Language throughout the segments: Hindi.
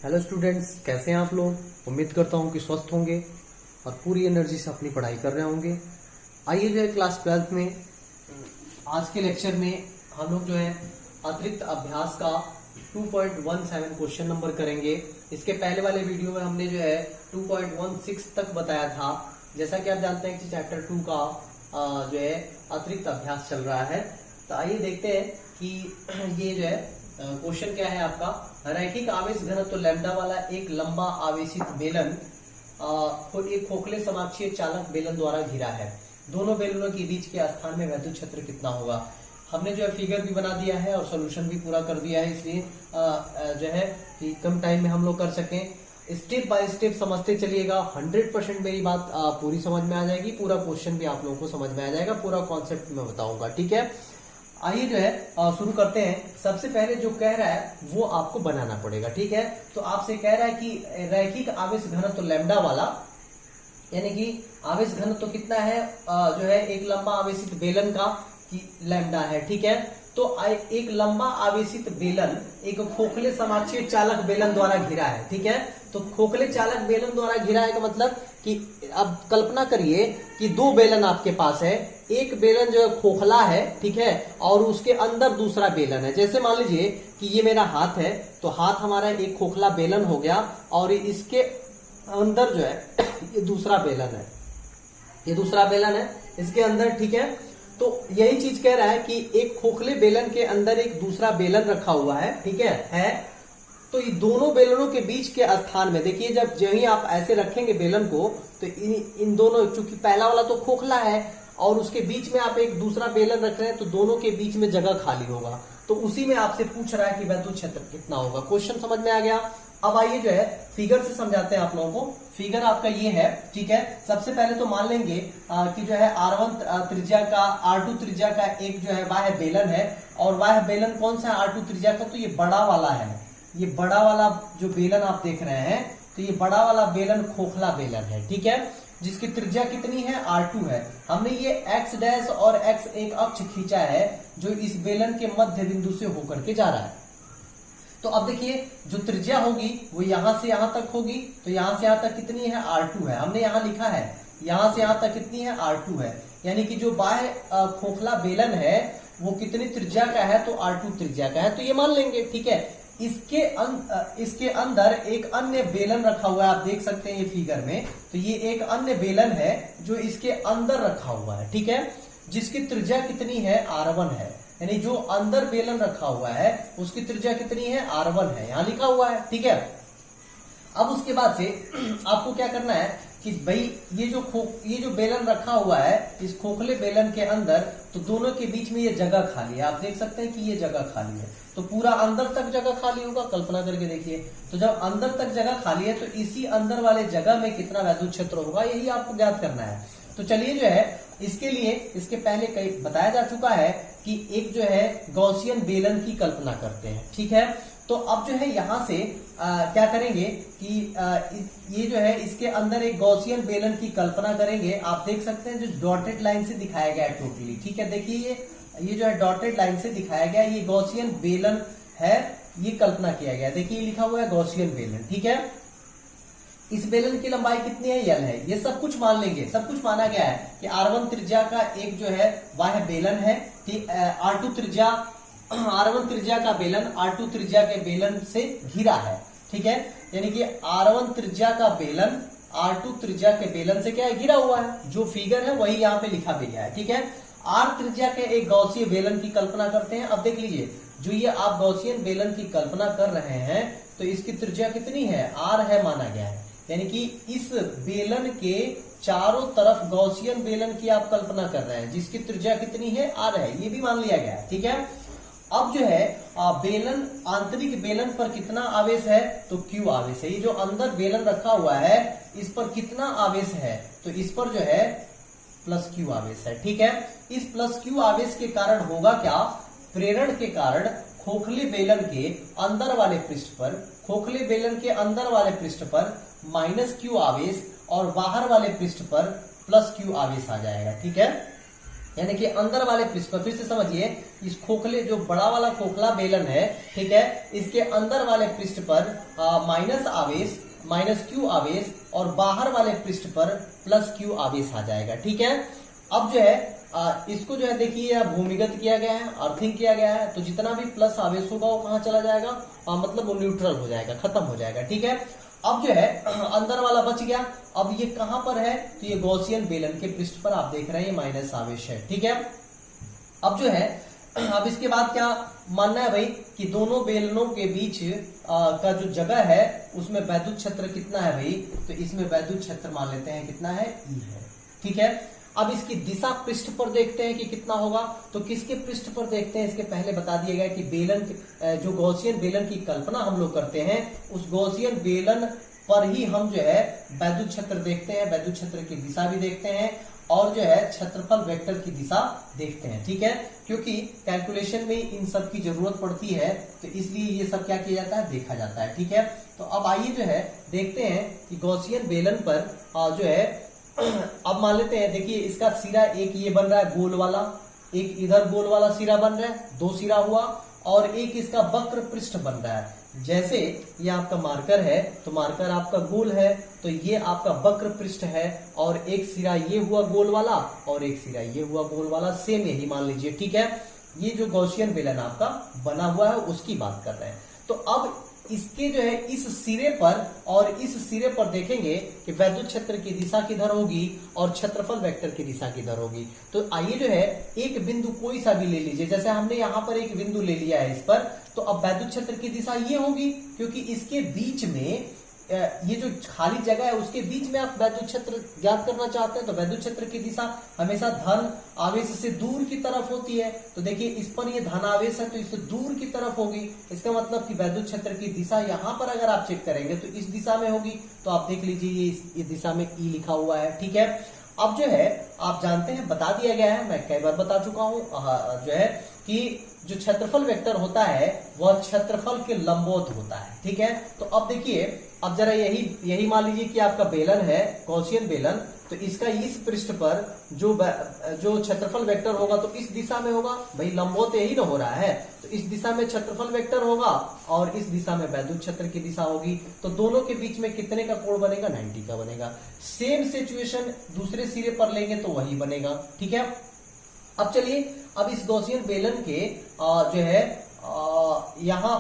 हेलो स्टूडेंट्स, कैसे हैं आप लोग। उम्मीद करता हूं कि स्वस्थ होंगे और पूरी एनर्जी से अपनी पढ़ाई कर रहे होंगे। आइए जो है क्लास 12th में आज के लेक्चर में हम लोग जो है अतिरिक्त अभ्यास का 2.17 क्वेश्चन नंबर करेंगे। इसके पहले वाले वीडियो में हमने जो है 2.16 तक बताया था। जैसा कि आप जानते हैं कि चैप्टर 2 का जो है अतिरिक्त अभ्यास चल रहा है। तो आइए देखते हैं कि ये जो है क्वेश्चन क्या है आपका। रैखिक आवेश घनत्व लैम्डा वाला एक लंबा आवेशित बेलन एक खोखले समाक्षीय चालक बेलन द्वारा घिरा है। दोनों बेलनों के बीच के स्थान में वैद्युत क्षेत्र कितना होगा। हमने जो है फिगर भी बना दिया है और सॉल्यूशन भी पूरा कर दिया है, इसलिए जो है कि कम टाइम में हम लोग कर सकें। स्टेप बाय स्टेप समझते चलिएगा। 100% मेरी बात पूरी समझ में आ जाएगी। पूरा क्वेश्चन भी आप लोगों को समझ में आ जाएगा। पूरा कॉन्सेप्ट मैं बताऊंगा, ठीक है। आइए जो है शुरू करते हैं। सबसे पहले जो कह रहा है वो आपको बनाना पड़ेगा, ठीक है। तो आपसे कह रहा है कि रैखिक आवेश घनत्व लैम्डा वाला, यानी कि आवेश घनत्व कितना है जो है एक लंबा आवेशित बेलन का लैम्डा है, ठीक है। तो एक लंबा आवेशित बेलन एक खोखले समाक्षीय चालक बेलन द्वारा घिरा है, ठीक है। तो खोखले चालक बेलन द्वारा घिरा है का मतलब कि अब कल्पना करिए कि दो बेलन आपके पास है। एक बेलन जो है खोखला है, ठीक है, और उसके अंदर दूसरा बेलन है। जैसे मान लीजिए कि ये मेरा हाथ है, तो हाथ हमारा एक खोखला बेलन हो गया और इसके अंदर जो है ये दूसरा बेलन है, ये दूसरा बेलन है इसके अंदर, ठीक है। तो यही चीज कह रहा है कि एक खोखले बेलन के अंदर एक दूसरा बेलन रखा हुआ है, ठीक है। तो ये दोनों बेलनों के बीच के स्थान में देखिए, जब ही आप ऐसे रखेंगे बेलन को, तो इन दोनों, चूंकि पहला वाला तो खोखला है और उसके बीच में आप एक दूसरा बेलन रख रहे हैं, तो दोनों के बीच में जगह खाली होगा। तो उसी में आपसे पूछ रहा है कि वैद्युत क्षेत्र कितना होगा। क्वेश्चन समझ में आ गया। अब आइए जो है फिगर से समझाते हैं आप लोगों को। फिगर आपका ये है, ठीक है। सबसे पहले तो मान लेंगे कि जो है R1 त्रिज्या का, R2 त्रिज्या का एक जो है वह बेलन है। और वह बेलन कौन सा है R2 त्रिज्या का, तो ये बड़ा वाला है। ये बड़ा वाला जो बेलन आप देख रहे हैं, तो ये बड़ा वाला बेलन खोखला बेलन है, ठीक है, जिसकी त्रिज्या कितनी है R2 है। हमने ये x डैश और x एक अक्ष खींचा है जो इस बेलन के मध्य बिंदु से होकर के जा रहा है। तो अब देखिए जो त्रिज्या होगी वो यहां से यहां तक होगी। तो यहां से यहां तक कितनी है R2 है। हमने यहां लिखा है यहां से यहां तक कितनी है R2 है। यानी कि जो बाह्य खोखला बेलन है वो कितनी त्रिज्या का है, तो R2 त्रिज्या का है। तो ये मान लेंगे, ठीक है। इसके अंदर एक अन्य बेलन रखा हुआ है, आप देख सकते हैं ये फिगर में। तो ये एक अन्य बेलन है जो इसके अंदर रखा हुआ है, ठीक है, जिसकी त्रिज्या कितनी है R1 है। यानी जो अंदर बेलन रखा हुआ है उसकी त्रिज्या कितनी है R1 है, यहां लिखा हुआ है, ठीक है। अब उसके बाद से आपको क्या करना है कि भाई ये जो बेलन रखा हुआ है इस खोखले बेलन के अंदर, तो दोनों के बीच में ये जगह खाली है। आप देख सकते हैं कि ये जगह खाली है, तो पूरा अंदर तक जगह खाली होगा। कल्पना करके देखिए, तो जब अंदर तक जगह खाली है तो इसी अंदर वाले जगह में कितना वैद्युत क्षेत्र होगा, यही आपको ज्ञात करना है। तो चलिए जो है इसके लिए, इसके पहले कई बताया जा चुका है कि एक जो है गॉसियन बेलन की कल्पना करते हैं, ठीक है। तो अब जो है यहां से क्या करेंगे कि ये जो है इसके अंदर एक गॉसियन बेलन की कल्पना करेंगे। आप देख सकते हैं जो डॉटेड लाइन से दिखाया गया है टोटली, ठीक है। देखिए ये जो है डॉटेड लाइन से दिखाया गया, ये गॉसियन बेलन है, ये कल्पना किया गया। देखिए लिखा हुआ है गॉसियन बेलन, ठीक है। इस बेलन की लंबाई कितनी है, L है। ये सब कुछ मान लेंगे, सब कुछ माना गया है कि R1 त्रिज्या का एक जो है वह बेलन है, ठीक। R1 त्रिज्या का बेलन R2 त्रिज्या के बेलन से घिरा है, ठीक है। यानी कि R1 त्रिज्या का बेलन R2 त्रिज्या के बेलन से क्या है, घिरा हुआ है। जो फिगर है वही यहाँ पे लिखा भी गया है, ठीक है। R त्रिज्या के एक गॉसियन बेलन की कल्पना करते हैं। अब देख लीजिए, जो ये आप गॉसियन बेलन की कल्पना कर रहे हैं तो इसकी त्रिज्या कितनी है, R है माना गया है। यानी कि इस बेलन के चारों तरफ गॉसियन बेलन की आप कल्पना कर रहे हैं जिसकी त्रिज्या कितनी है, R है। ये भी मान लिया गया है, ठीक है। अब जो है बेलन, आंतरिक बेलन पर कितना आवेश है, तो Q आवेश है। ये जो अंदर बेलन रखा हुआ है इस पर कितना आवेश है, तो इस पर जो है +Q आवेश है, ठीक है। इस +Q आवेश के कारण होगा क्या, प्रेरण के कारण खोखले बेलन के अंदर वाले पृष्ठ पर, खोखले बेलन के अंदर वाले पृष्ठ पर -Q आवेश और बाहर वाले पृष्ठ पर +Q आवेश आ जाएगा, ठीक है। यानी कि अंदर वाले पृष्ठ पर, फिर से समझिए, इस खोखले जो बड़ा वाला खोखला बेलन है, ठीक है, इसके अंदर वाले पृष्ठ पर माइनस आवेश, माइनस क्यू आवेश, और बाहर वाले पृष्ठ पर प्लस क्यू आवेश आ जाएगा, ठीक है। अब जो है इसको जो है देखिए भूमिगत किया गया है, अर्थिंग किया गया है, तो जितना भी प्लस आवेश होगा वो कहां चला जाएगा, मतलब वो न्यूट्रल हो जाएगा, खत्म हो जाएगा, ठीक है। अब जो है अंदर वाला बच गया। अब ये कहां पर है, तो ये गॉसियन बेलन के पृष्ठ पर आप देख रहे हैं, ये माइनस आवेश है, ठीक है। अब जो है अब इसके बाद क्या मानना है भाई, कि दोनों बेलनों के बीच का जो जगह है उसमें वैद्युत क्षेत्र कितना है भाई, तो इसमें वैद्युत क्षेत्र मान लेते हैं कितना है, ई है, ठीक है। अब इसकी दिशा पृष्ठ पर देखते हैं कि कितना होगा, तो किसके पृष्ठ पर देखते हैं, इसके पहले बता दिया गया कि बेलन, जो गॉसियन बेलन की कल्पना हम लोग करते हैं, उस गॉसियन बेलन पर ही हम जो है वैद्युत क्षेत्र देखते हैं, वैद्युत क्षेत्र की दिशा भी देखते हैं, और जो है क्षेत्रफल वेक्टर की दिशा देखते हैं, ठीक है। क्योंकि कैलकुलेशन में इन सब की जरूरत पड़ती है, तो इसलिए ये सब क्या किया जाता है, देखा जाता है, ठीक है। तो अब आइए जो है देखते हैं कि गॉसियन बेलन पर जो है अब मान लेते हैं, देखिए इसका सिरा एक ये बन रहा है गोल वाला, एक इधर गोल वाला सिरा बन रहा है, दो सिरा हुआ, और एक इसका वक्र पृष्ठ बन रहा है। जैसे ये आपका मार्कर है, तो मार्कर आपका गोल है, तो ये आपका वक्र पृष्ठ है, और एक सिरा ये हुआ गोल वाला, और एक सिरा ये हुआ गोल वाला, सेम यही मान लीजिए, ठीक है। ये जो गॉसियन बेलन आपका बना हुआ है उसकी बात कर रहे हैं। तो अब इसके जो है इस सिरे पर और इस सिरे पर देखेंगे कि वैद्युत क्षेत्र की दिशा किधर होगी और क्षेत्रफल वेक्टर की दिशा किधर होगी। तो आइए जो है एक बिंदु कोई सा भी ले लीजिए, जैसे हमने यहां पर एक बिंदु ले लिया है इस पर, तो अब वैद्युत क्षेत्र की दिशा ये होगी, क्योंकि इसके बीच में ये जो खाली जगह है उसके बीच में आप वैद्युत क्षेत्र ज्ञात करना चाहते हैं, तो वैद्युत क्षेत्र की दिशा हमेशा धन आवेश से दूर की तरफ होती है। तो देखिए इस पर ये धन आवेश है, तो इससे दूर की तरफ होगी, इसका मतलब कि वैद्युत क्षेत्र की दिशा यहां पर अगर आप चेक करेंगे तो इस दिशा में होगी। तो आप देख लीजिए ये दिशा में ई लिखा हुआ है, ठीक है। अब जो है आप जानते हैं, बता दिया गया है, मैं कई बार बता चुका हूं, जो है कि जो क्षेत्रफल वेक्टर होता है वह क्षेत्रफल के लंबवत होता है, ठीक है। तो अब देखिए, अब जरा यही मान लीजिए कि आपका बेलन है गॉसियन बेलन, तो इसका इस पृष्ठ पर जो क्षेत्रफल वेक्टर होगा तो इस दिशा में होगा, भाई लंबवत यही ना हो रहा है, तो इस दिशा में क्षेत्रफल वेक्टर होगा और इस दिशा में वैद्युत क्षेत्र की दिशा होगी। तो दोनों के बीच में कितने का कोण बनेगा, 90 का बनेगा। सेम सिचुएशन दूसरे सिरे पर लेंगे तो वही बनेगा, ठीक है। अब चलिए, अब इस गॉसियन बेलन के जो है यहां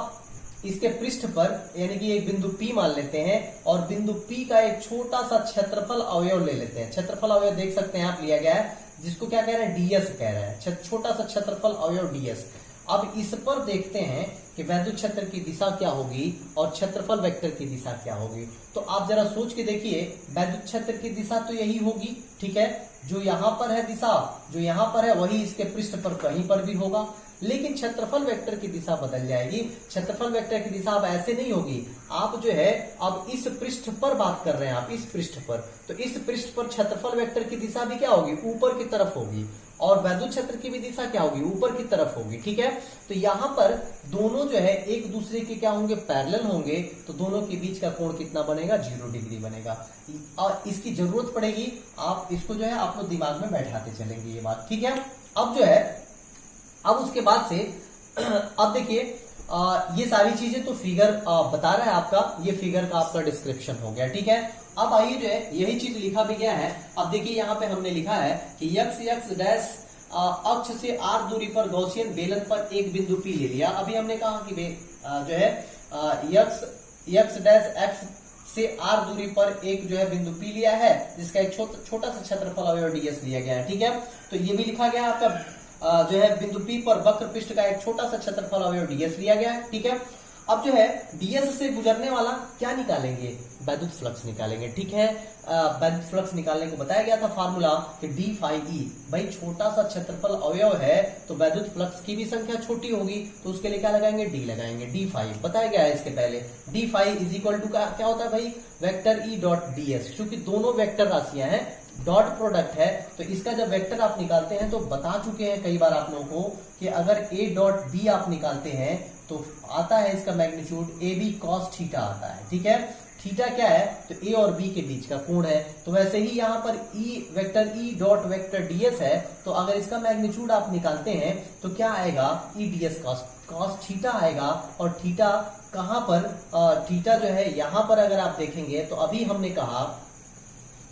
इसके पृष्ठ पर यानी कि एक बिंदु P मान लेते हैं, और बिंदु P का एक छोटा सा क्षेत्रफल अवयव ले लेते हैं। क्षेत्रफल अवयव देख सकते हैं आप, लिया गया है, जिसको क्या कह रहे हैं, ds कह रहे हैं, छोटा सा क्षेत्रफल अवयव ds। अब इस पर देखते हैं कि वैद्युत क्षेत्र की दिशा क्या होगी और क्षेत्रफल वेक्टर की दिशा क्या होगी। तो आप जरा सोच के देखिए, वैद्युत क्षेत्र की दिशा तो यही होगी, ठीक है, जो यहां पर है दिशा, जो यहां पर है वही इसके पृष्ठ पर कहीं पर भी होगा, लेकिन क्षेत्रफल वेक्टर की दिशा बदल जाएगी। क्षेत्रफल वेक्टर की दिशा अब ऐसे नहीं होगी, आप जो है अब इस पृष्ठ पर बात कर रहे हैं, आप इस पृष्ठ पर, तो इस पृष्ठ पर क्षेत्रफल वेक्टर की दिशा भी क्या होगी, ऊपर की तरफ होगी, और वैद्युत क्षेत्र की भी दिशा क्या होगी, ऊपर की तरफ होगी, ठीक है। तो यहां पर दोनों जो है एक दूसरे के क्या होंगे, पैरेलल होंगे, तो दोनों के बीच का कोण कितना बनेगा, 0 डिग्री बनेगा। और इसकी जरूरत पड़ेगी, आप इसको जो है आप लोग दिमाग में बैठाते चलेंगे ये बात, ठीक है। अब जो है, अब उसके बाद से अब देखिए ये सारी चीजें तो फिगर बता रहा है आपका, ये फिगर का आपका डिस्क्रिप्शन हो गया, ठीक है। अब आइए जो है यही चीज लिखा भी गया है। अब देखिए यहाँ पे हमने लिखा है कि x डैश अक्ष से r दूरी पर गॉसियन बेलन पर एक बिंदु P ले लिया। अभी हमने कहा कि जो है x डैश x से r दूरी पर एक जो है बिंदु P लिया है, जिसका एक छोटा सा क्षेत्रफल अवयव ds लिया गया है, ठीक है। तो ये भी लिखा गया आपका जो है बिंदु P पर वक्र पृष्ठ का एक छोटा सा क्षेत्रफल अवयव ds लिया गया है, ठीक है। अब जो है ds से गुजरने वाला क्या निकालेंगे, वैद्युत फ्लक्स निकालेंगे, ठीक है। वैद्युत फ्लक्स निकालने को बताया गया था फार्मूला कि d फाई e, भाई छोटा सा क्षेत्रफल अवयव है तो वैद्युत फ्लक्स की भी संख्या छोटी होगी, तो उसके लिए क्या लगाएंगे, d लगाएंगे, d फाई बताया गया है इसके पहले। d phi is equal to क्या होता है भाई, वेक्टर e डॉट ds, क्योंकि दोनों वेक्टर राशियां हैं, डॉट प्रोडक्ट है, तो इसका जब वेक्टर आप निकालते हैं तो बता चुके हैं कई बार आप लोगों को कि अगर a डॉट b आप निकालते हैं तो आता है इसका मैग्नीट्यूड ab cos थीटा आता है, ठीक है। थीटा क्या है, तो ए और बी के बीच का कोण है। तो वैसे ही यहाँ पर vector E dot vector DS है, तो अगर इसका मैग्नीट्यूड आप निकालते हैं तो क्या आएगा, ई डीएस कॉस थीटा आएगा। और थीटा कहां पर, थीटा जो है यहाँ पर अगर आप देखेंगे तो अभी हमने कहा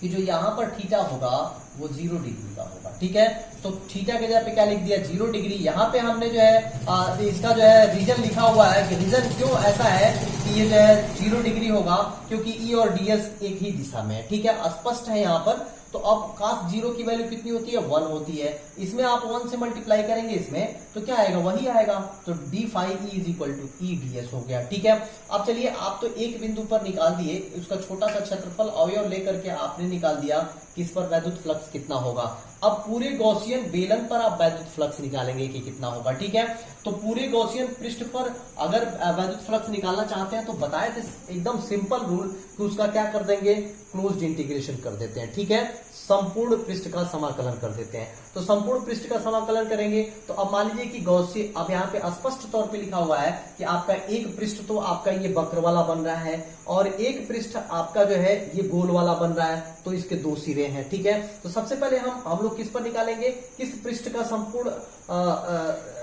कि जो यहाँ पर थीटा होगा वो 0 डिग्री का होगा, ठीक है। तो थीटा के जगह पे क्या लिख दिया, 0 डिग्री। यहाँ पे हमने जो है इसका जो है रीजन लिखा हुआ है कि रीजन क्यों ऐसा है कि ये जो है 0 डिग्री होगा, क्योंकि ई और डीएस एक ही दिशा में है, ठीक है, स्पष्ट है यहाँ पर। तो अब cos 0 की वैल्यू कितनी होती है, 1 होती है। इसमें आप 1 से मल्टीप्लाई करेंगे इसमें, तो क्या आएगा, वही आएगा। तो D phi E is equal to E DS हो गया, ठीक है। अब चलिए, आप तो एक बिंदु पर निकाल दिए, उसका छोटा सा क्षेत्रफल अवयव लेकर के आपने निकाल दिया कि इस पर वैद्युत फ्लक्स कितना होगा। अब पूरे गॉसियन बेलन पर आप वैद्युत फ्लक्स निकालेंगे कि कितना होगा, ठीक है। तो पूरे गॉसियन पृष्ठ पर अगर वैद्युत फ्लक्स निकालना चाहते हैं तो बताए थे एकदम सिंपल रूल कि उसका क्या कर देंगे, क्लोज्ड इंटीग्रेशन कर देते हैं, ठीक है, संपूर्ण पृष्ठ का समाकलन कर देते हैं। तो संपूर्ण पृष्ठ का समाकलन करेंगे तो अब मान लीजिए कि गॉसियन, अब यहाँ पे स्पष्ट तौर पे लिखा हुआ है कि आपका एक पृष्ठ तो आपका ये वक्र वाला बन रहा है और एक पृष्ठ आपका जो है ये गोल वाला बन रहा है, तो इसके 2 सिरे हैं, ठीक है। तो सबसे पहले हम लोग किस पर निकालेंगे, किस पृष्ठ का संपूर्ण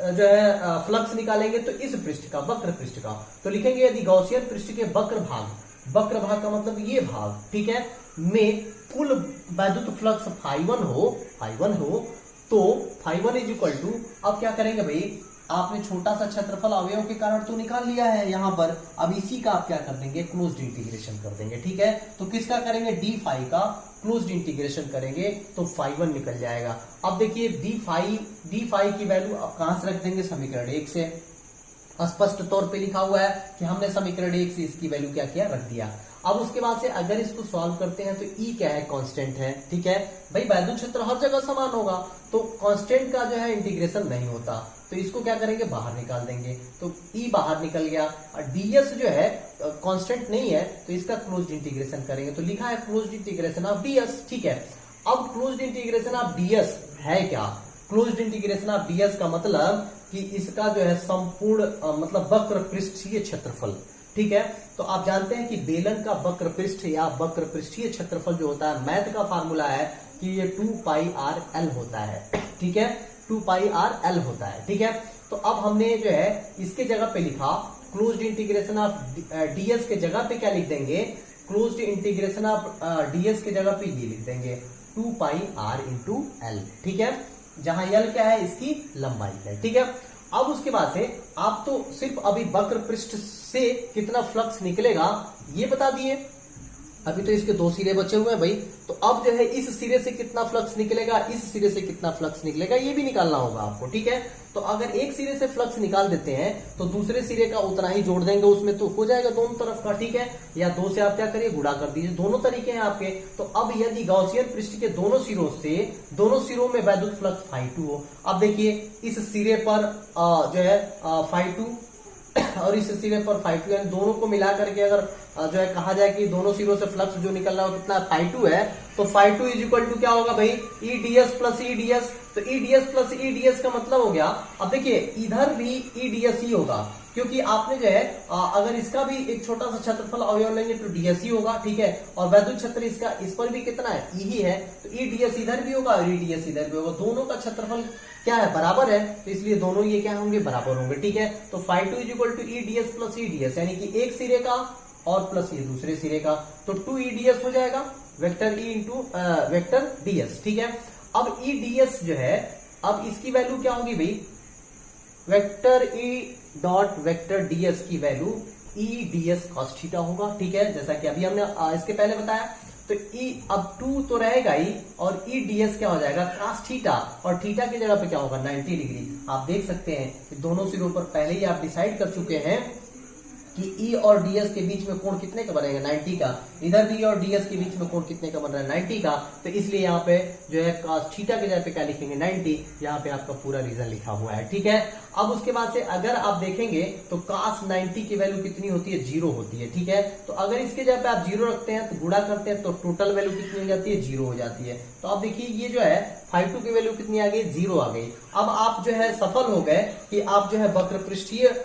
जो है फ्लक्स निकालेंगे, तो इस पृष्ठ का, वक्र पृष्ठ का। तो लिखेंगे यदि गॉसियन पृष्ठ के वक्र भाग का मतलब ये भाग, ठीक है, में कुल वैद्युत फ्लक्स ∅1 हो तो ∅1 इज इक्वल टू, अब क्या करेंगे भाई, आपने छोटा सा क्षेत्रफल अवयव के कारण तो निकाल लिया है यहाँ पर, अब इसी का आप क्या कर देंगे, क्लोज्ड इंटीग्रेशन कर देंगे, ठीक है। तो किसका करेंगे, डी फाई का क्लोज्ड इंटीग्रेशन करेंगे तो ∅1 निकल जाएगा। अब देखिए डी फाई की वैल्यू अब कहां से रख देंगे, समीकरण 1 से। स्पष्ट तौर पे लिखा हुआ है कि हमने समीकरण 1 से इसकी वैल्यू क्या किया, रख दिया। अब उसके बाद से अगर इसको सॉल्व करते हैं तो ई क्या है, कांस्टेंट है, ठीक है भाई, वैद्युत क्षेत्र हर जगह समान होगा, तो कांस्टेंट का जो है इंटीग्रेशन नहीं होता, तो इसको क्या करेंगे, बाहर निकाल देंगे, तो ई बाहर निकल गया। और डीएस जो है कांस्टेंट नहीं है, तो इसका क्लोज्ड इंटीग्रेशन करेंगे, तो लिखा है क्लोज्ड इंटीग्रेशन ऑफ डीएस, ठीक है। अब क्लोज्ड इंटीग्रेशन ऑफ डीएस है क्या, क्लोज्ड इंटीग्रेशन ऑफ डीएस का मतलब कि इसका जो है संपूर्ण मतलब वक्र पृष्ठीय क्षेत्रफल, ठीक है। तो आप जानते हैं कि बेलन का वक्र पृष्ठ या वक्र पृष्ठीय क्षेत्रफल जो होता है, मैथ का फार्मूला है कि ये 2πr_l होता है, ठीक है, 2πr_l होता है, ठीक है। तो अब हमने जो है इसके जगह पे लिखा क्लोज्ड इंटीग्रेशन ऑफ डीएस के जगह पे क्या लिख देंगे, क्लोज्ड इंटीग्रेशन ऑफ डीएस के जगह पे ये लिख देंगे 2πr×l, ठीक है, जहां l क्या है, इसकी लंबाई है, ठीक है। अब उसके बाद से आप तो सिर्फ अभी वक्र पृष्ठ से कितना फ्लक्स निकलेगा ये बता दिए, अभी तो इसके 2 सिरे बचे हुए हैं भाई, तो अब जो है इस सिरे से कितना फ्लक्स निकलेगा, इस सिरे से कितना फ्लक्स निकलेगा ये भी निकालना होगा आपको, ठीक है। तो अगर एक सिरे से फ्लक्स निकाल देते हैं तो दूसरे सिरे का उतना ही जोड़ देंगे उसमें, तो हो जाएगा दोनों तरफ का, ठीक है, या 2 से आप क्या करिए, गुणा कर दीजिए, दोनों तरीके हैं आपके। तो अब यदि गॉसियन पृष्ठ के दोनों सिरों में वैद्युत फ्लक्स ∅2 हो, अब देखिए इस सिरे पर जो है ∅2 और इस सिरे पर ∅2, यानी दोनों को मिला करके अगर जो है कहा जाए कि दोनों सिरों से फ्लक्स जो निकल रहा है कितना ∅2 है, तो ∅2 इज इक्वल टू क्या होगा भाई, ई डीएस प्लस ई डीएस। तो ई डीएस प्लस ई डीएस का मतलब हो गया, अब देखिए इधर भी ई डीएस ही होगा, क्योंकि आपने जो है अगर इसका भी एक छोटा सा क्षेत्रफल अवयव लेंगे तो डीएस ही होगा, ठीक है, और वैद्युत क्षेत्र इसका इस पर भी कितना है, ई ही है, तो ई डीएस इधर भी होगा और ई डीएस इधर भी होगा, दोनों का क्षेत्रफल क्या है, बराबर है, तो इसलिए दोनों ये क्या होंगे, बराबर होंगे, ठीक है। तो ∅2 is equal to E DS plus E DS, यानी कि एक सिरे का और प्लस ये दूसरे सिरे का, तो 2 ई डीएस हो जाएगा, vector E into vector DS, ठीक है। अब ई डीएस जो है, अब इसकी वैल्यू क्या होगी भाई, vector E dot vector DS की वैल्यू ई डीएस कॉस थीटा होगा, ठीक है, जैसा कि अभी हमने इसके पहले बताया। तो ई अब 2 तो रहेगा ही, और ई डीएस क्या हो जाएगा, cos थीटा, और थीटा की जगह पे क्या होगा, 90 डिग्री। आप देख सकते हैं कि दोनों सिरों पर पहले ही आप डिसाइड कर चुके हैं कि ई और डीएस के बीच में कोण कितने का बनेगा, 90 का, इधर भी और डीएस के बीच में कोण कितने का बन रहा है, 90 का, तो इसलिए यहाँ पे जो है cos थीटा के जगह पे क्या लिखेंगे, 90, यहाँ पे आपका पूरा रीजन लिखा हुआ है, ठीक है। अब उसके बाद से अगर आप देखेंगे तो cos 90 की वैल्यू कितनी होती है, 0 होती है, ठीक है। तो अगर इसके जगह पे आप 0 रखते हैं तो गुणा करते हैं तो टोटल वैल्यू कितनी हो जाती है, 0 हो जाती है। तो अब देखिए ये जो है ∅2 की वैल्यू कितनी आ गई, 0 आ गई। अब आप जो है सफल हो गए कि आप जो है वक्र पृष्ठीय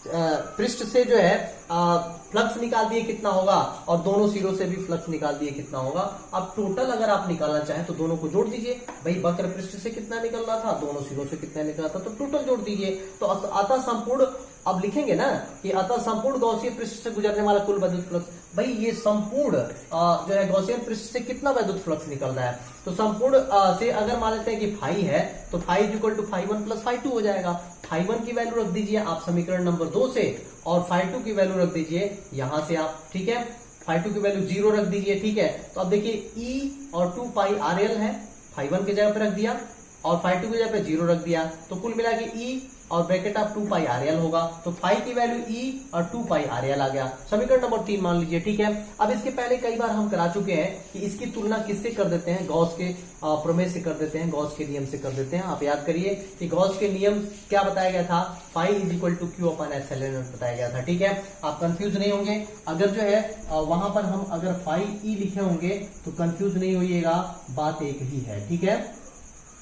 पृष्ठ से जो है फ्लक्स निकाल दिए कितना होगा, और दोनों सिरों से भी फ्लक्स निकाल दिए कितना होगा। अब टोटल अगर आप निकालना चाहें तो दोनों को जोड़ दीजिए, भाई वक्र पृष्ठ से कितना निकल रहा था, दोनों सिरों से कितना निकल रहा था, तो टोटल जोड़ दीजिए। तो अतः संपूर्ण, अब लिखेंगे ना कि अतः संपूर्ण गॉसीय पृष्ठ से गुजरने वाला कुल विद्युत फ्लक्स, भाई ये संपूर्ण जो है गॉसियन पृष्ठ से कितना विद्युत फ्लक्स निकल रहा है, तो संपूर्ण से अगर मान लेते हैं कि फाई है तो phi is equal to phi 1 plus phi 2 हो जाएगा। फाई 1 की वैल्यू रख दीजिए आप समीकरण नंबर 2 से, और फाई 2 की वैल्यू रख दीजिए यहां से आप, ठीक है। फाई 2 की वैल्यू 0 रख दीजिए, ठीक है। तो अब देखिए E और 2 पाई RL है, फाई 1 की जगह पे रख दिया और फाई 2 की जगह पे 0 रख दिया, तो कुल मिला के E और ब्रैकेट ऑफ 2 पाई RL होगा, तो फाई की वैल्यू E और 2 पाई RL आ गया, समीकरण नंबर 3 मान लीजिए, ठीक है। अब इसके पहले कई बार हम करा चुके हैं कि इसकी तुलना किससे कर देते हैं, गॉस के प्रमेय से कर देते हैं, गॉस के नियम से कर देते हैं। आप याद करिए कि गॉस के नियम क्या बताया गया था, phi is equal to Q upon epsilon naught बताया गया था, ठीक है। आप कंफ्यूज नहीं होंगे, अगर जो है वहां पर हम अगर फाई ई लिखे होंगे तो कंफ्यूज नहीं होइएगा, बात एक ही है, ठीक है।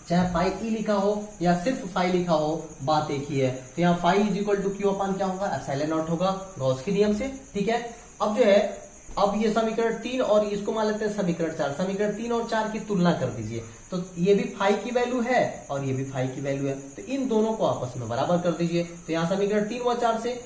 चाहे फाई ई लिखा हो या सिर्फ फाई लिखा हो, बात एक ही है। तो यहाँ phi is equal to Q अपन क्या होगा, एप्सिलॉन नॉट होगा गॉस के नियम से, ठीक है। अब जो है, अब ये समीकरण 3 और इसको मान लेते हैं समीकरण 4, समीकरण 3 और 4 की तुलना कर दीजिए, तो ये भी फाई की वैल्यू है और ये भी फाई की वैल्यू है, तो इन दोनों को आपस में बराबर कर दीजिए। तो यहाँ समीकरण 3 व 4 से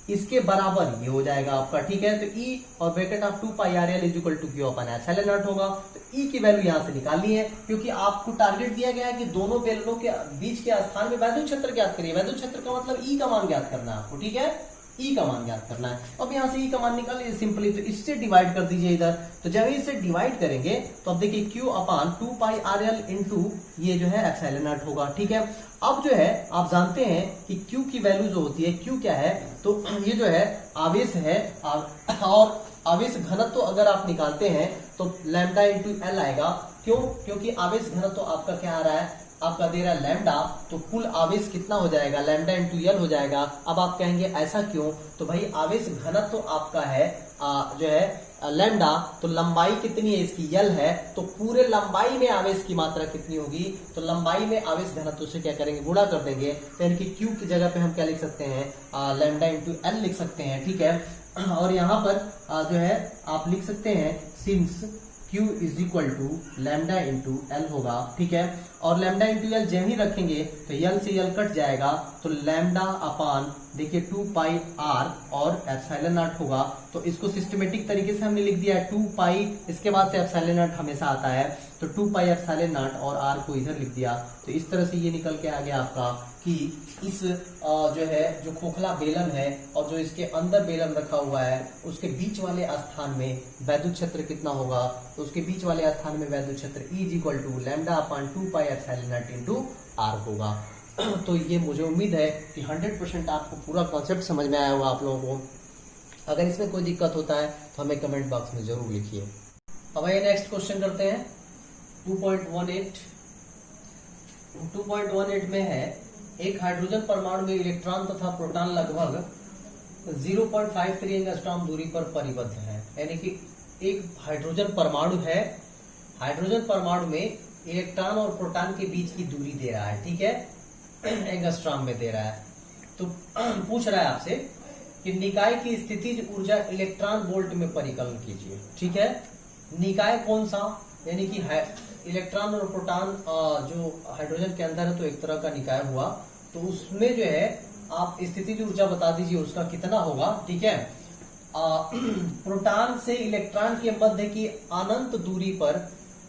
इसके बराबर ये हो जाएगा आपका, ठीक है। तो E और bracket of 2 pi RL is equal to Q upon epsilon naught होगा। तो E की वैल्यू यहां से निकालनी है, क्योंकि आपको टारगेट दिया गया है कि दोनों बेलनों के बीच के स्थान में वैद्युत क्षेत्र ज्ञात करिए। वैद्युत क्षेत्र का मतलब E का मान ज्ञात करना है आपको, ठीक है, E का मान ज्ञात करना है। अब यहाँ से E का मान निकालिए सिंपली, तो इससे डिवाइड कर दीजिए इधर, तो जब इसे डिवाइड करेंगे तो अब देखिए Q अपान 2 पाई RL इंटू ये जो है एप्सिलॉन नॉट होगा, ठीक है। अब जो है आप जानते हैं कि Q की वैल्यू जो होती है, Q क्या है, तो ये जो है आवेश है, और आवेश घनत्व तो अगर आप निकालते हैं तो लैम्डा इंटू एल आएगा। क्यों, क्योंकि आवेश घनत्व तो आपका क्या आ रहा है, आपका दे रहा है लैम्डा, तो कुल आवेश कितना हो जाएगा, लैम्डा इंटू एल हो जाएगा। अब आप कहेंगे ऐसा क्यों, तो भाई आवेश घनत्व तो आपका है जो है लैम्डा, तो लंबाई कितनी है इसकी, यल है, तो पूरे लंबाई में आवेश की मात्रा कितनी होगी, तो लंबाई में आवेश घनत्व से क्या करेंगे, गुणा कर देंगे। तो यानी कि क्यू की जगह पे हम क्या लिख सकते हैं, लैम्डा इंटू एल लिख सकते हैं, ठीक है। और यहाँ पर जो है आप लिख सकते हैं since Q is equal to lambda into L होगा, ठीक है। और लैम्डा इंटू एल जब ही रखेंगे तो यल से यल कट जाएगा, तो लैम्डा अपान देखिए 2 पाई R और एप्सिलॉन नॉट होगा। तो इसको सिस्टमेटिक तरीके से हमने लिख दिया है 2 पाई, इसके बाद से एप्सिलॉन नॉट हमेशा आता है, तो 2 पाई एप्सिलॉन नॉट और R को इधर लिख दिया। तो इस तरह से ये निकल के आ गया आपका कि इस जो है जो खोखला बेलन है और जो इसके अंदर बेलन रखा हुआ है उसके बीच वाले स्थान में वैद्युत क्षेत्र कितना होगा, तो उसके बीच वाले स्थान में वैद्युत क्षेत्र E is equal to lambda upon 2 pi epsilon naught into R होगा। तो ये मुझे उम्मीद है कि 100% आपको पूरा कॉन्सेप्ट समझ में आया होगा आप लोगों को। अगर इसमें कोई दिक्कत होता है तो हमें कमेंट बॉक्स में जरूर लिखिए। अब आइए नेक्स्ट क्वेश्चन करते हैं 2.18 में है, एक हाइड्रोजन परमाणु में इलेक्ट्रॉन तथा प्रोटॉन लगभग 0.53 एंगस्ट्रॉम दूरी पर परिबद्ध है। यानी कि एक हाइड्रोजन परमाणु है, हाइड्रोजन परमाणु में इलेक्ट्रॉन और प्रोटॉन के बीच की दूरी दे रहा है, ठीक है, एंगस्ट्रॉम में दे रहा है। तो पूछ रहा है आपसे कि निकाय की स्थितिज ऊर्जा इलेक्ट्रॉन वोल्ट में परिकलन कीजिए, ठीक है। निकाय कौन सा, यानी कि इलेक्ट्रॉन और प्रोटॉन जो हाइड्रोजन के अंदर है तो एक तरह का निकाय हुआ, तो उसमें जो है आप स्थितिज ऊर्जा बता दीजिए उसका कितना होगा, ठीक है। प्रोटॉन से इलेक्ट्रॉन के मध्य की अनंत दूरी पर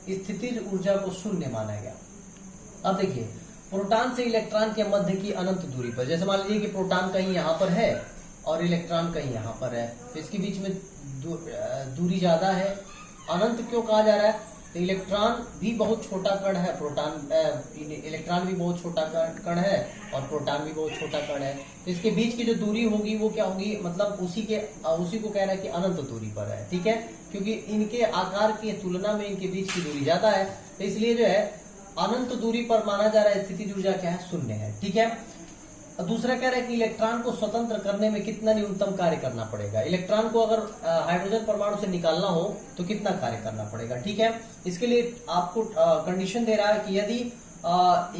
स्थितिज ऊर्जा को शून्य माना गया। अब देखिए प्रोटॉन से इलेक्ट्रॉन के मध्य की अनंत दूरी पर, जैसे मान लीजिए कि प्रोटॉन कहीं यहाँ पर है और इलेक्ट्रॉन कहीं यहाँ पर है, तो इसके बीच में दूरी ज्यादा है। अनंत क्यों कहा जा रहा है, तो इलेक्ट्रॉन भी बहुत छोटा कण है, इलेक्ट्रॉन भी बहुत छोटा कण है और प्रोटॉन भी बहुत छोटा कण है, तो इसके बीच की जो दूरी होगी वो क्या होगी, मतलब उसी को कह रहा है कि अनंत दूरी पर है, ठीक है, क्योंकि इनके आकार की तुलना में इनके बीच की दूरी ज्यादा है, तो इसलिए जो है अनंत दूरी पर माना जा रहा है स्थितिज ऊर्जा क्या है, शून्य है, ठीक है। दूसरा कह रहा है कि इलेक्ट्रॉन को स्वतंत्र करने में कितना न्यूनतम कार्य करना पड़ेगा, इलेक्ट्रॉन को अगर हाइड्रोजन परमाणु से निकालना हो तो कितना कार्य करना पड़ेगा, ठीक है। इसके लिए आपको कंडीशन दे रहा है कि यदि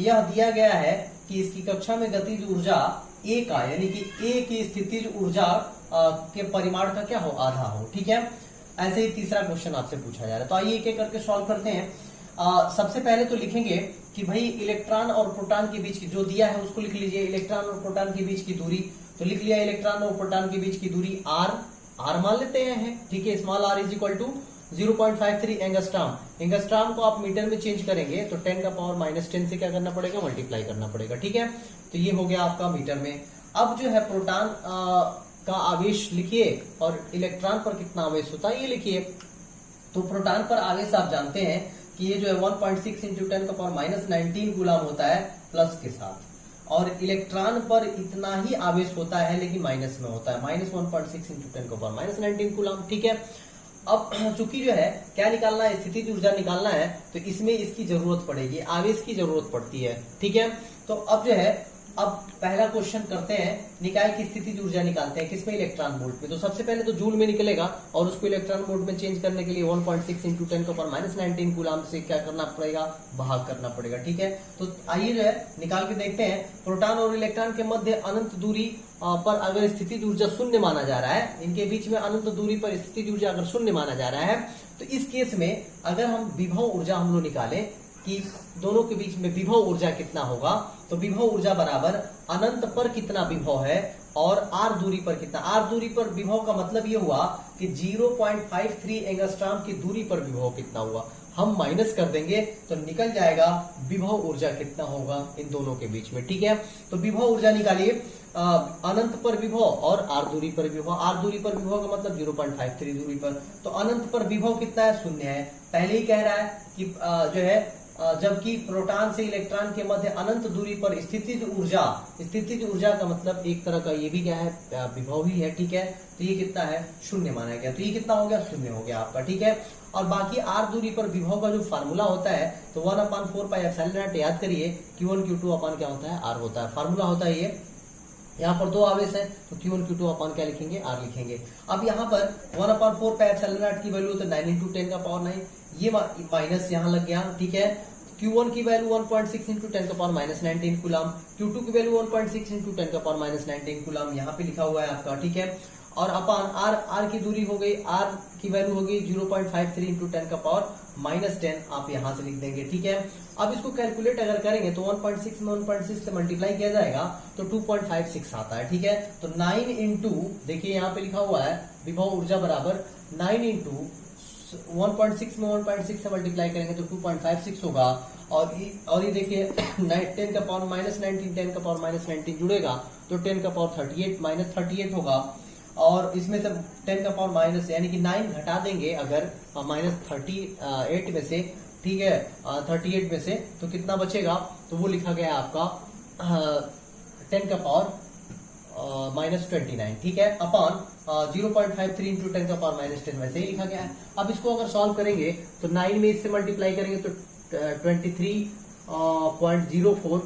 यह दिया गया है कि इसकी कक्षा में गतिज ऊर्जा A का, यानी कि A की स्थितिज ऊर्जा के परिमाण का क्या हो, आधा हो। ठीक है, ऐसे ही तीसरा क्वेश्चन आपसे पूछा जा रहा है। तो आइए एक एक करके सॉल्व करते हैं। सबसे पहले तो लिखेंगे कि भाई इलेक्ट्रॉन और प्रोटॉन के बीच की जो दिया है उसको लिख लीजिए, इलेक्ट्रॉन और प्रोटॉन के बीच की दूरी। तो लिख लिया इलेक्ट्रॉन और प्रोटॉन के बीच की दूरी r मान लेते हैं। ठीक है, small r is equal to 0.53 angstrom. Angstrom को आप मीटर में चेंज करेंगे तो 10 का पावर -10 से क्या करना पड़ेगा, मल्टीप्लाई करना पड़ेगा। ठीक है, तो ये हो गया आपका मीटर में। अब जो है प्रोटॉन का आवेश लिखिए और इलेक्ट्रॉन पर कितना आवेश होता है ये लिखिए। तो प्रोटॉन पर आवेश आप जानते हैं कि ये जो है 1.6 इंटू 10 का पावर -19 कूलम होता है प्लस के साथ, और इलेक्ट्रॉन पर इतना ही आवेश होता है लेकिन माइनस में होता है, -1.6 इंटू 10 का पावर -19 कूलम। ठीक है, अब चूंकि जो है क्या निकालना है, स्थितिज ऊर्जा निकालना है, तो इसमें इसकी जरूरत पड़ेगी, आवेश की जरूरत पड़ती है। ठीक है, तो अब जो है अब पहला क्वेश्चन करते हैं, निकाय की स्थितिज ऊर्जा निकालते हैं किसमें, इलेक्ट्रॉन वोल्ट में। तो सबसे पहले तो जूल में निकलेगा और उसको इलेक्ट्रॉन वोल्ट में चेंज करने के लिए 1.6 इंटू 10 का पावर -19 कूलम से क्या करना पड़ेगा, भाग करना पड़ेगा। ठीक है, तो आइए जो है निकाल के देखते हैं। प्रोटॉन और इलेक्ट्रॉन के मध्य अनंत दूरी पर अगर स्थितिज ऊर्जा शून्य माना जा रहा है, इनके बीच में अनंत दूरी पर स्थितिज ऊर्जा अगर शून्य माना जा रहा है, तो इस केस में अगर हम विभव ऊर्जा हम लोग निकालें कि दोनों के बीच में विभव ऊर्जा कितना होगा, तो विभव ऊर्जा बराबर अनंत पर कितना विभव है और r दूरी पर कितना। r दूरी पर विभव का मतलब ये हुआ कि 0.53 एंगस्ट्रॉम की दूरी पर विभव कितना हुआ, हम माइनस कर देंगे तो निकल जाएगा विभव ऊर्जा कितना होगा इन दोनों के बीच में। ठीक है, तो विभव ऊर्जा निकालिए, अनंत पर विभव और r दूरी पर विभव। r दूरी पर विभव का मतलब 0.53 दूरी पर, तो अनंत पर विभव कितना है, शून्य है। पहले ही कह रहा है कि जो है जबकि प्रोटॉन से इलेक्ट्रॉन के मध्य अनंत दूरी पर स्थितिज ऊर्जा का मतलब एक तरह का ये भी क्या है, विभव ही है। ठीक है, तो ये कितना है, शून्य माना गया, तो ये कितना हो गया, शून्य हो गया आपका। ठीक है, और बाकी r दूरी पर विभव का जो फार्मूला होता है तो 1/4 पाई एप्सिलॉन नॉट याद करिए, Q1 Q2 अपन क्या होता है, r होता है, फार्मूला होता है ये। यहाँ पर दो आवेश है तो Q1 Q2 अपन क्या लिखेंगे, r लिखेंगे। अब यहाँ पर 1/4 पाई एप्सिलॉन नॉट की वैल्यू तो 9 इंटू 10 का पावर 9, ये माइनस यहाँ लग गया। ठीक है, Q1 की वैल्यू 1.6 इंटू 10 का पावर -19 कूलम, Q2 की वैल्यू 1.6 इंटू 10 का पावर -19 कूलम, यहाँ पे लिखा हुआ है आपका। ठीक है, और अपन r की दूरी हो गई, r की वैल्यू हो गई 0.53 इंटू 10 का पावर -10, आप यहाँ से लिख देंगे। ठीक है, अब इसको कैलकुलेट अगर करेंगे तो 1.6 में 1.6 से मल्टीप्लाई किया जाएगा तो 2.56 आता है। ठीक है, तो 9 इंटू, देखिए यहाँ पे लिखा हुआ है विभव ऊर्जा बराबर 9 इंटू 1.6 में 1.6 से मल्टीप्लाई करेंगे तो 2.56 होगा, और ये देखिए 10 का पावर -19, 10 का पावर -19 जुड़ेगा तो 10 का पावर 38 -38 होगा, और इसमें से 10 का पावर माइनस यानी कि 9 घटा देंगे अगर -38 में से। ठीक है, 38 में से तो कितना बचेगा, तो वो लिखा गया है आपका 10 का पावर -29। ठीक है, अपॉन 0.53 इंटू 10 का पावर -10 वैसे ही लिखा गया है। अब इसको अगर सॉल्व करेंगे तो 9 में इससे मल्टीप्लाई करेंगे तो 23.04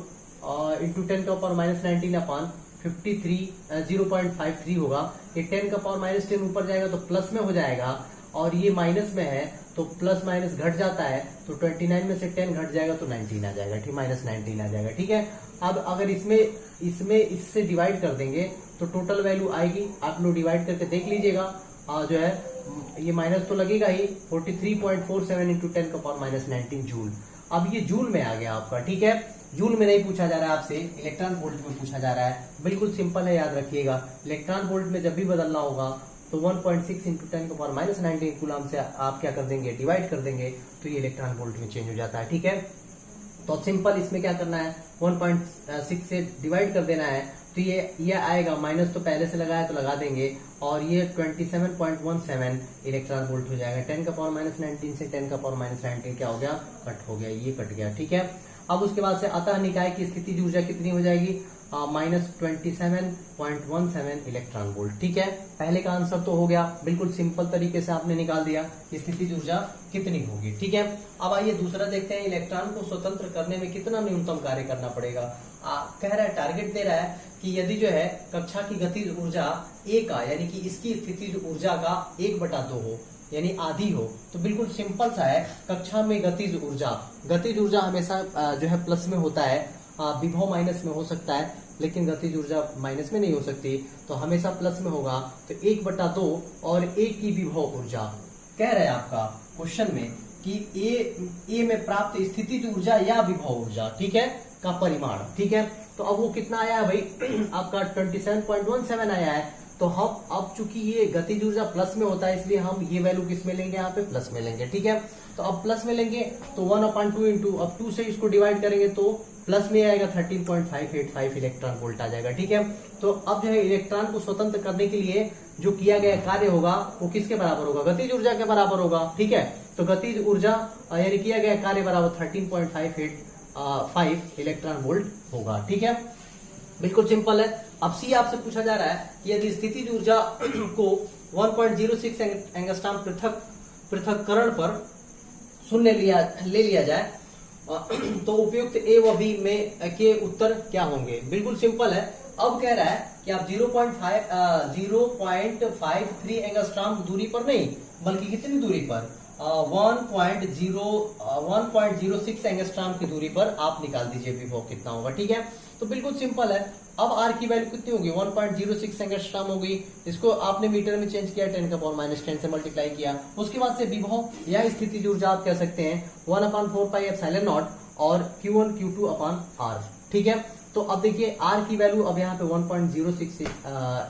इंटू 10 का पावर -19 अपॉन 0.53 होगा। ये 10 का पावर -10 ऊपर जाएगा तो प्लस में हो जाएगा, और ये माइनस में है तो प्लस माइनस घट जाता है, तो 29 में से 10 घट जाएगा तो 19 आ जाएगा। ठीक, -19 आ जाएगा। ठीक है, अब अगर इसमें इससे डिवाइड कर देंगे तो टोटल वैल्यू आएगी, आप लोग डिवाइड करके देख लीजिएगा। जो है ये माइनस तो लगेगा ही, 43.47 इंटू 10 का पावर -19 जूल। अब ये जूल में आ गया आपका। ठीक है, जूल में नहीं पूछा जा रहा है आपसे, इलेक्ट्रॉन वोल्ट में पूछा जा रहा है। बिल्कुल सिंपल है, याद रखिएगा। इलेक्ट्रॉन वोल्ट में जब भी बदलना होगा तो 1.6 इंटू 10 का पावर -19 कूलम से आप क्या कर देंगे, डिवाइड कर देंगे, तो ये इलेक्ट्रॉन वोल्ट में चेंज हो जाता है। ठीक है, तो सिंपल इसमें क्या करना है, 1.6 से डिवाइड कर देना है, तो ये आएगा, माइनस तो पहले से लगाया तो लगा देंगे, और ये 27.17 इलेक्ट्रॉन वोल्ट हो जाएगा। 10 का पावर -19 से 10 का पावर -19 क्या हो गया, कट हो गया, ये कट गया। ठीक है, अब उसके बाद से अतः निकाय की स्थितिज ऊर्जा कितनी हो जाएगी, -27.17 इलेक्ट्रॉन वोल्ट। ठीक है, पहले का आंसर तो हो गया, बिल्कुल सिंपल तरीके से आपने निकाल दिया कि स्थितिज ऊर्जा कितनी होगी। ठीक है, अब आइए दूसरा देखते हैं, इलेक्ट्रॉन को स्वतंत्र करने में कितना न्यूनतम कार्य करना पड़ेगा। कह रहा है, टारगेट दे रहा है कि यदि जो है कक्षा की गतिज ऊर्जा A का, यानी कि इसकी स्थितिज ऊर्जा का 1/2 हो, यानी आधी हो, तो बिल्कुल सिंपल सा है, कक्षा में गतिज ऊर्जा हमेशा जो है प्लस में होता है, विभव माइनस में हो सकता है, लेकिन गतिज ऊर्जा माइनस में नहीं हो सकती, तो हमेशा प्लस में होगा। तो 1/2 और 1 की विभव ऊर्जा कह रहे हैं आपका क्वेश्चन में कि ए में प्राप्त स्थितिज ऊर्जा या विभव ऊर्जा, ठीक है, का परिमाण, ठीक है। तो अब वो कितना आया है भाई आपका 27.17 आया है। तो हम अब चूंकि ये गतिज ऊर्जा प्लस में होता है, इसलिए हम ये वैल्यू किस में लेंगे, यहाँ पे प्लस में लेंगे, ठीक है। तो अब प्लस में लेंगे तो 1/2 इंटू, अब 2 से इसको डिवाइड करेंगे तो प्लस में आएगा 13.585 इलेक्ट्रॉन वोल्ट आ जाएगा, ठीक है। तो अब जो है इलेक्ट्रॉन को स्वतंत्र करने के लिए जो किया गया कार्य होगा वो किसके बराबर होगा, गतिज ऊर्जा के बराबर होगा, ठीक है। तो गतिज ऊर्जा यानी किया गया कार्य बराबर 13.585 इलेक्ट्रॉन वोल्ट होगा, ठीक है। बिल्कुल सिंपल है। अब सी आपसे पूछा जा रहा है कि यदि स्थितिज ऊर्जा को 1.06 एंगस्ट्रॉम पृथक्करण पर शून्य ले लिया जाए तो उपयुक्त ए व बी में के उत्तर क्या होंगे। बिल्कुल सिंपल है। अब कह रहा है कि आप 0.53 एंगस्ट्रॉम दूरी पर नहीं, बल्कि कितनी दूरी पर, 1.06 एंगस्ट्रॉम की दूरी पर आप निकाल दीजिए विभव कितना होगा, ठीक है। तो बिल्कुल सिंपल है। अब आर की वैल्यू कितनी होगी, 1.06 एंगस्ट्रॉम होगी। इसको आपने मीटर में चेंज किया, 10⁻⁻10 से मल्टीप्लाई किया। उसके बाद से विभव या स्थितिज ऊर्जा आप कह सकते हैं 1/4πε0 और Q1 Q2 अपॉन R, ठीक है। तो अब देखिए R की वैल्यू अब यहाँ पे 1.06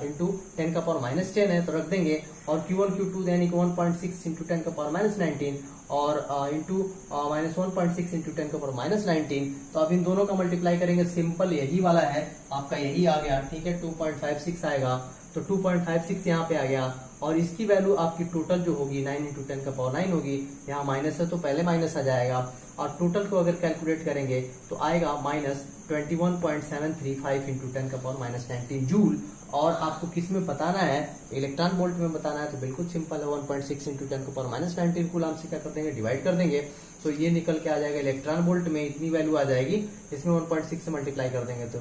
इंटू 10⁻10 है, तो रख देंगे। और Q1 Q2 यानी कि 1.6 इंटू 10⁻19 और इंटू -1.6 इंटू 10⁻19। तो अब इन दोनों का मल्टीप्लाई करेंगे, सिंपल यही वाला है आपका, यही आ गया, ठीक है। 2.56 आएगा, तो 2.56 यहाँ पे आ गया। और इसकी वैल्यू आपकी टोटल जो होगी 9 इंटू 10⁻9 होगी। यहाँ माइनस है तो पहले माइनस आ जाएगा, और टोटल को अगर कैलकुलेट करेंगे तो आएगा -21.735 इंटू 10⁻19 जूल। और आपको किस में बताना है, इलेक्ट्रॉन वोल्ट में बताना है, तो बिल्कुल सिंपल है। 1.6 इंटू 10⁻19 कूलम से क्या कर देंगे, डिवाइड कर देंगे, तो ये निकल के आ जाएगा इलेक्ट्रॉन वोल्ट में इतनी वैल्यू आ जाएगी। इसमें 1.6 से मल्टीप्लाई कर देंगे तो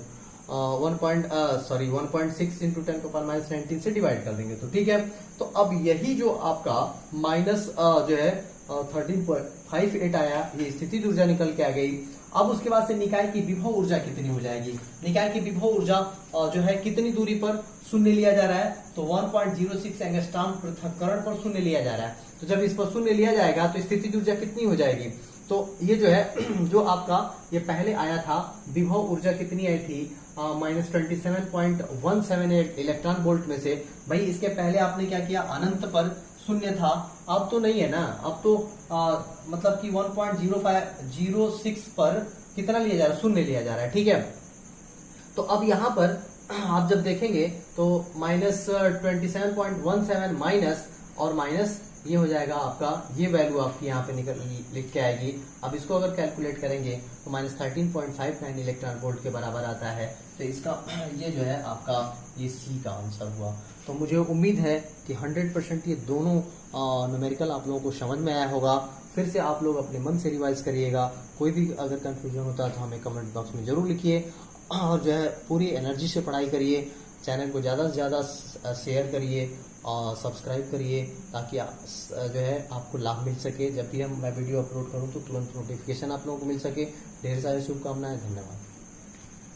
1.6 इंटू 10⁻19 से डिवाइड कर देंगे, तो ठीक है। तो अब यही जो आपका माइनस जो है 13.58 आया, ये स्थितिज ऊर्जा निकल के आ गई। अब उसके बाद से निकाय की विभव ऊर्जा कितनी हो जाएगी, निकाय की विभव ऊर्जा जो है कितनी दूरी पर शून्य लिया जा रहा है, तो 1.06 एंगस्ट्रॉम पृथक्करण पर शून्य लिया जा रहा है। तो जब इस पर शून्य लिया जाएगा तो स्थितिज ऊर्जा कितनी हो जाएगी, तो ये जो है जो आपका ये पहले आया था विभव ऊर्जा कितनी आई थी, -27.178 इलेक्ट्रॉन वोल्ट में से। भाई इसके पहले आपने क्या किया, अनंत पर शून्य था, अब तो नहीं है ना, अब तो मतलब कि 1.0506 पर कितना लिया जा रहा है, शून्य लिया जा रहा है, ठीक है। तो अब यहाँ पर आप जब देखेंगे तो -27.17 माइनस और माइनस ये हो जाएगा आपका, ये वैल्यू आपकी यहाँ पे निकल लिख के आएगी। अब इसको अगर कैलकुलेट करेंगे तो -13.59 इलेक्ट्रॉन वोल्ट के बराबर आता है। तो इसका ये जो है आपका ये सी का आंसर हुआ। तो मुझे उम्मीद है कि 100% ये दोनों न्यूमेरिकल आप लोगों को समझ में आया होगा। फिर से आप लोग अपने मन से रिवाइज करिएगा। कोई भी अगर कंफ्यूजन होता है तो हमें कमेंट बॉक्स में जरूर लिखिए, और जो है पूरी एनर्जी से पढ़ाई करिए। चैनल को ज़्यादा से ज़्यादा शेयर करिए और सब्सक्राइब करिए, ताकि जो है आपको लाभ मिल सके। जब भी मैं वीडियो अपलोड करूं तो तुरंत नोटिफिकेशन आप लोगों को मिल सके। ढेर सारी शुभकामनाएं, धन्यवाद।